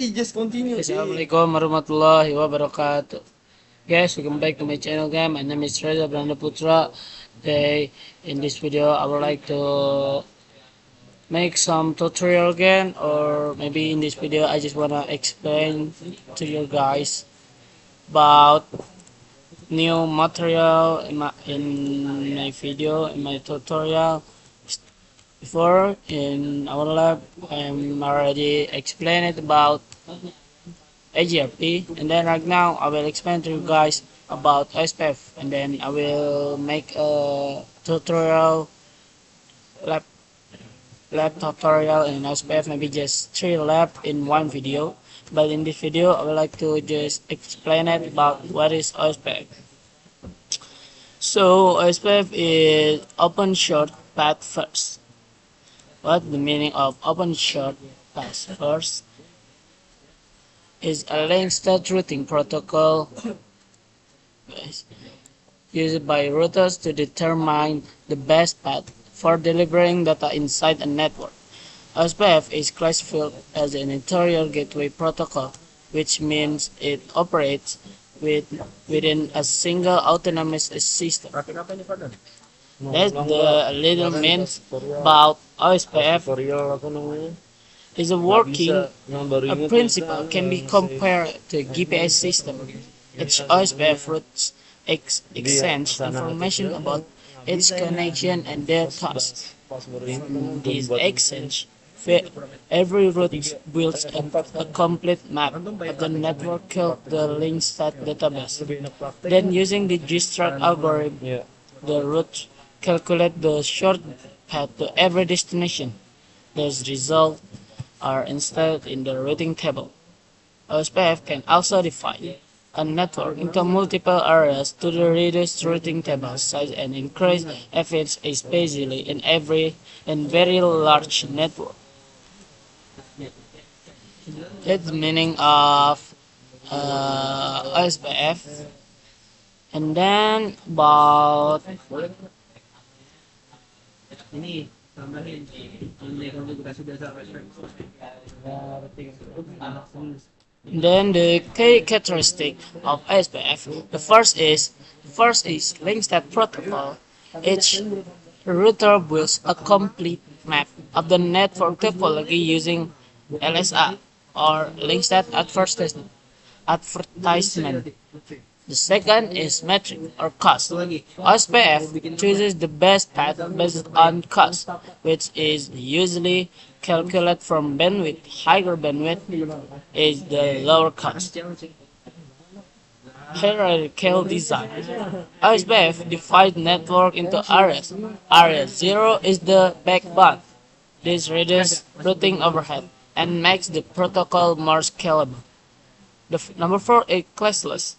Just continue. Assalamualaikum warahmatullahi wabarakatuh. Guys, welcome back to my channel again. My name is Reza Branda Putra. Today, in this video, I would like to make some tutorial again, or maybe in this video, I just wanna explain to you guys about new material in my video, in my tutorial. Before in our lab, I'm already explained about AGRP, and then right now I will explain to you guys about OSPF, and then I will make a tutorial lab lab tutorial in OSPF, maybe just 3 lab in one video. But in this video I would like to just explain it about what is OSPF. So OSPF is open short path first. What the meaning of open short path first is a linked state routing protocol used by routers to determine the best path for delivering data inside a network. OSPF is classified as an interior gateway protocol, which means it operates within a single autonomous system. That's the little means about OSPF. Is a working a principle can be compared to a GPS system. Each OSPF routes exchange information about its connection and their tasks. In this exchange, every route builds a complete map of the network called the link state database. Then using the Gstrat algorithm, the route calculates the short path to every destination. Those results are installed in the routing table. OSPF can also divide a network into multiple areas to reduce routing table size and increase efficiency, especially in very large network. That's the meaning of OSPF. And then about the key characteristic of OSPF. The first is link state protocol. Each router builds a complete map of the network topology using LSA, or link state advertisement. The second is metric or cost. OSPF chooses the best path based on cost, which is usually calculated from bandwidth. Higher bandwidth is the lower cost. Hierarchical design. OSPF divides network into areas. Area 0 is the backbone. This reduces routing overhead and makes the protocol more scalable. Number 4 is classless.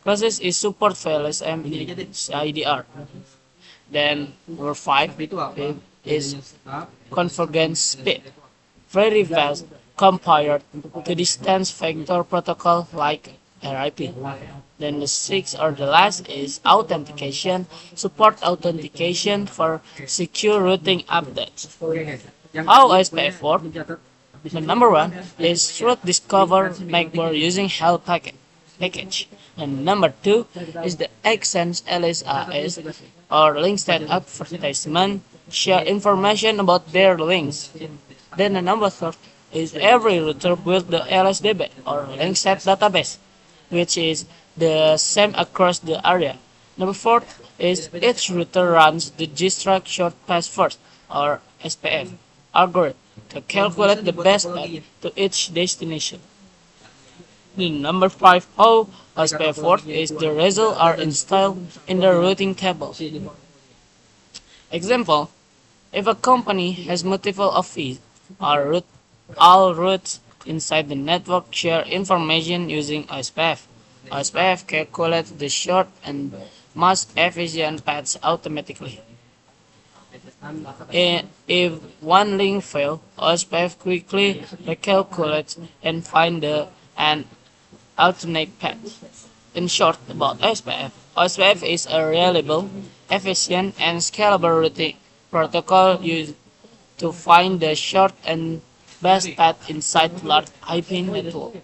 Classes is support failures and IDR. Then number 5 is convergence speed. Very fast compared to distance vector protocol like RIP. Then the 6th or the last is authentication. Support authentication for secure routing updates. How OSPF works? The number 1 is route discover neighbor using help package. And number 2 is the exchange LSAS or link state advertisement, share information about their links. Then the number 3 is every router builds the LSDB or link state database, which is the same across the area. Number 4 is each router runs the Gstrat short path first or SPF algorithm to calculate the best path to each destination. The number 5 how OSPF works is the results are installed in the routing table. Example, if a company has multiple offices or all routes inside the network share information using OSPF. OSPF calculates the short and most efficient paths automatically. If one link fails, OSPF quickly recalculates and finds an alternate path. In short, about OSPF. OSPF is a reliable, efficient, and scalable routing protocol used to find the short and best path inside large IP network.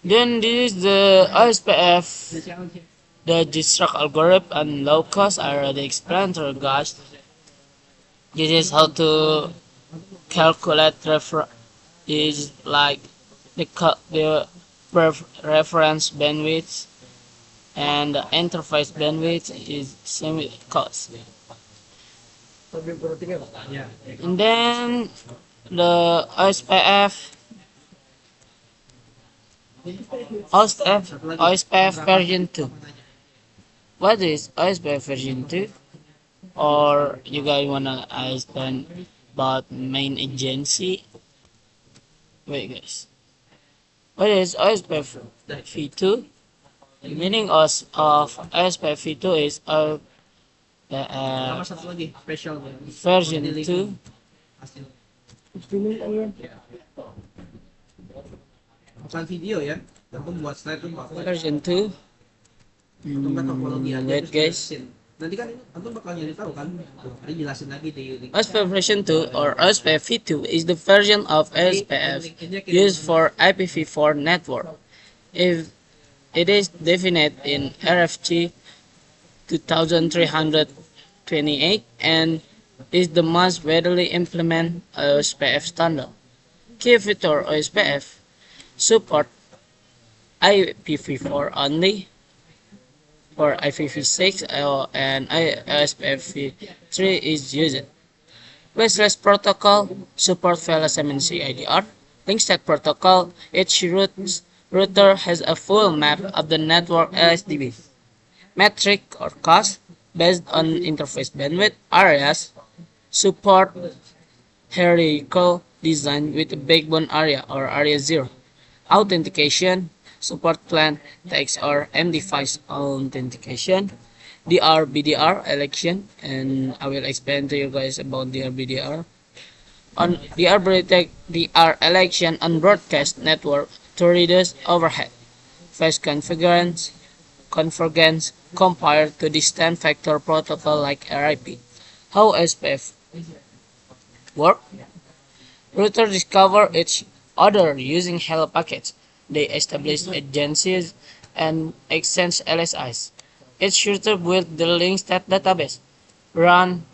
Then this is the OSPF, the Distract algorithm and low cost. I already explained to you guys. This is how to calculate is like the reference bandwidth and the interface bandwidth is same with cost. And then the OSPF version 2. What is OSPF version 2? Or you guys wanna understand about main agency? Wait guys. What is OSPF v2? The meaning of OSPF v2 is version 2 Bukan video ya, tentu buat slide tuh version 2 wait guys. Nanti kan antum bakal nyari tahu kan, tadi jelasin lagi di OSPF version 2 or OSPF v2 is the version of OSPF used for IPv4 network. If it is defined in RFC 2328 and is the most widely implemented OSPF standard. Key feature OSPF support IPv4 only for IPv6 and OSPF3 is used. Faceless protocol support VLSMNC IDR. Linkset protocol, each router has a full map of the network LSDB. Metric or cost based on interface bandwidth areas support hierarchical design with a backbone area or area 0. Authentication support plain text or MD5 authentication. DR BDR election, and I will explain to you guys about DR BDR. On DR election on broadcast network to reduce overhead. Phase convergence compared to distant vector protocol like RIP. How SPF work? Router discover each other using hello packets. They establish agencies and exchange LSIs. Each router build the Linkset database, run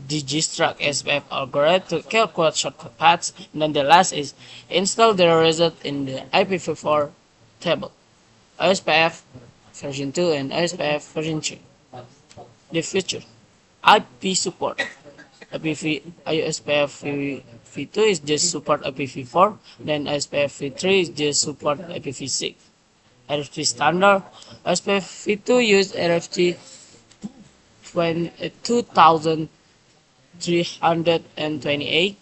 the Distract SPF algorithm to calculate shortcut paths, and then the last is install the result in the IPv4 table. OSPF version 2 and OSPF version 3. The future IP support. OSPF v2 is just support IPv4, then OSPF v3 is just support IPv6. RFC standard. OSPF v2 use RFC 2328,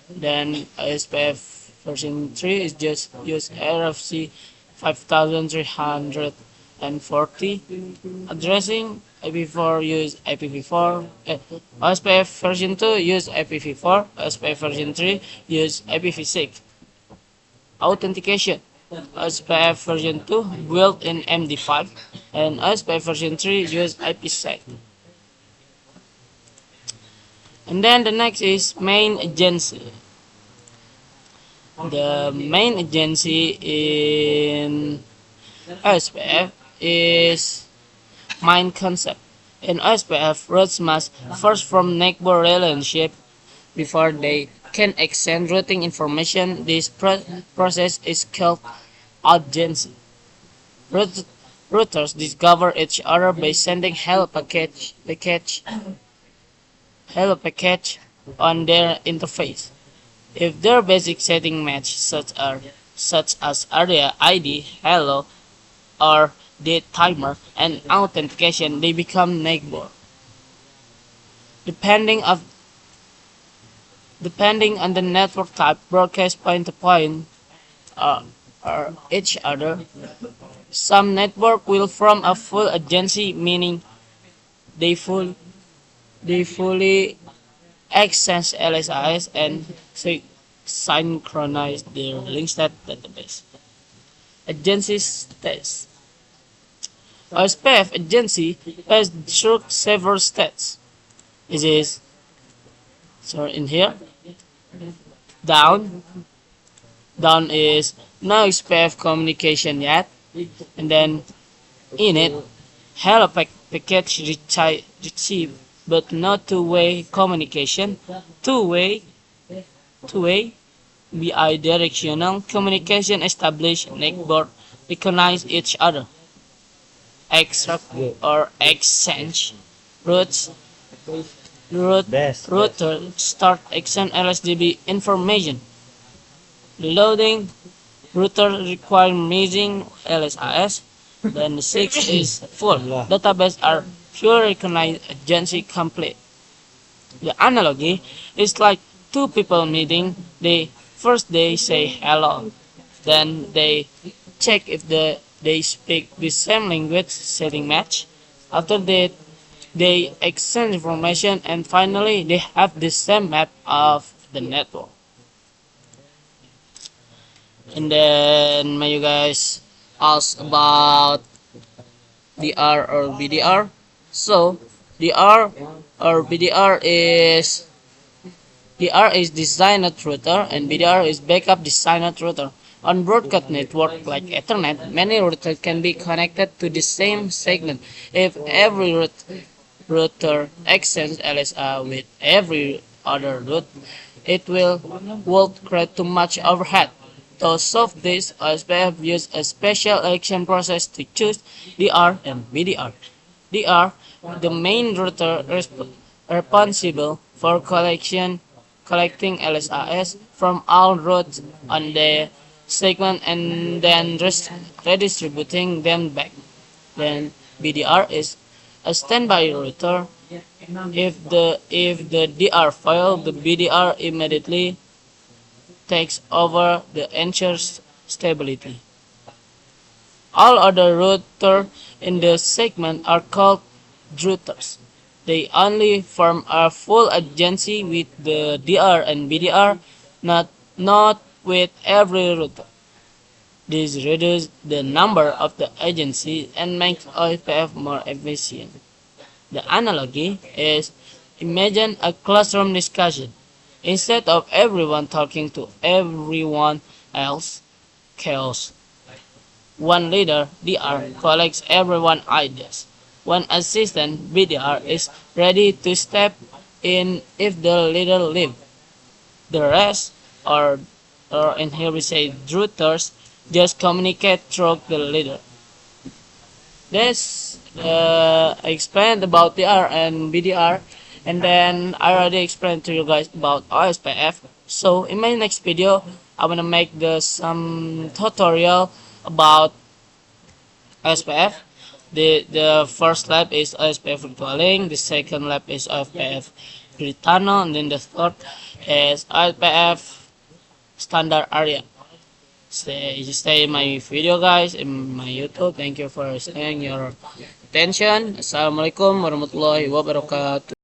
then OSPF version 3 is just use RFC 5340. Addressing IPv4 use IPv4. OSPF version 2 use IPv4. OSPF version 3 use IPv6. Authentication. OSPF version 2 built in MD5 and OSPF version 3 use IPsec. And then the next is main agency. The main agency in OSPF is main concept. In OSPF, routes must first form neighbor relationship before they can exchange routing information. This process is called agency. Routers discover each other by sending hello package on their interface. If their basic setting match such as area ID, hello, or date timer and authentication, they become neighbor. Depending on the network type, broadcast point-to-point or each other. Some network will form a full agency, meaning they fully exchange LSIs and synchronize their Linkset database. Agency states. OSPF agency passed through several steps. It is in here. Down. Down is no SPF communication yet. And then in it, hello package received, but not two-way communication. Two-way, two-way, bidirectional communication established neighbor recognize each other. Extract or exchange routes route Best. router start exchange LSDB information. Loading router require missing LSAS. Then the 6 is full. Database are pure recognized agency complete. The analogy is like two people meeting. They say hello, then they check if they speak the same language setting match. After that, they exchange information and finally they have the same map of the network. And then may you guys ask about DR or BDR. So DR or BDR is DR is designated router and BDR is backup designated router. On broadcast network like Ethernet, many routers can be connected to the same segment. If every router exchanges LSA with every other route, it would create too much overhead. To solve this, OSPF used a special election process to choose DR and BDR. DR, the main router responsible for collecting LSAS from all routes on the segment and then redistributing them back. Then BDR is a standby router. If the DR fail, the BDR immediately takes over the ensures stability. All other routers in the segment are called routers. They only form a full agency with the DR and BDR, not with every router. This reduces the number of the agencies and makes OSPF more efficient. The analogy is imagine a classroom discussion. Instead of everyone talking to everyone else, chaos. One leader, DR, collects everyone's ideas. One assistant, BDR, is ready to step in if the leader leaves. The rest, or in here we say routers, just communicate through the leader. This I explained about DR and BDR, and then I already explained to you guys about OSPF. So in my next video, I wanna make some tutorial about OSPF. The first lab is OSPF virtualing, the second lab is OSPF Gritano, and then the third is OSPF standard area. Stay in my video guys, in my YouTube. Thank you for staying your attention. Assalamualaikum warahmatullahi wabarakatuh.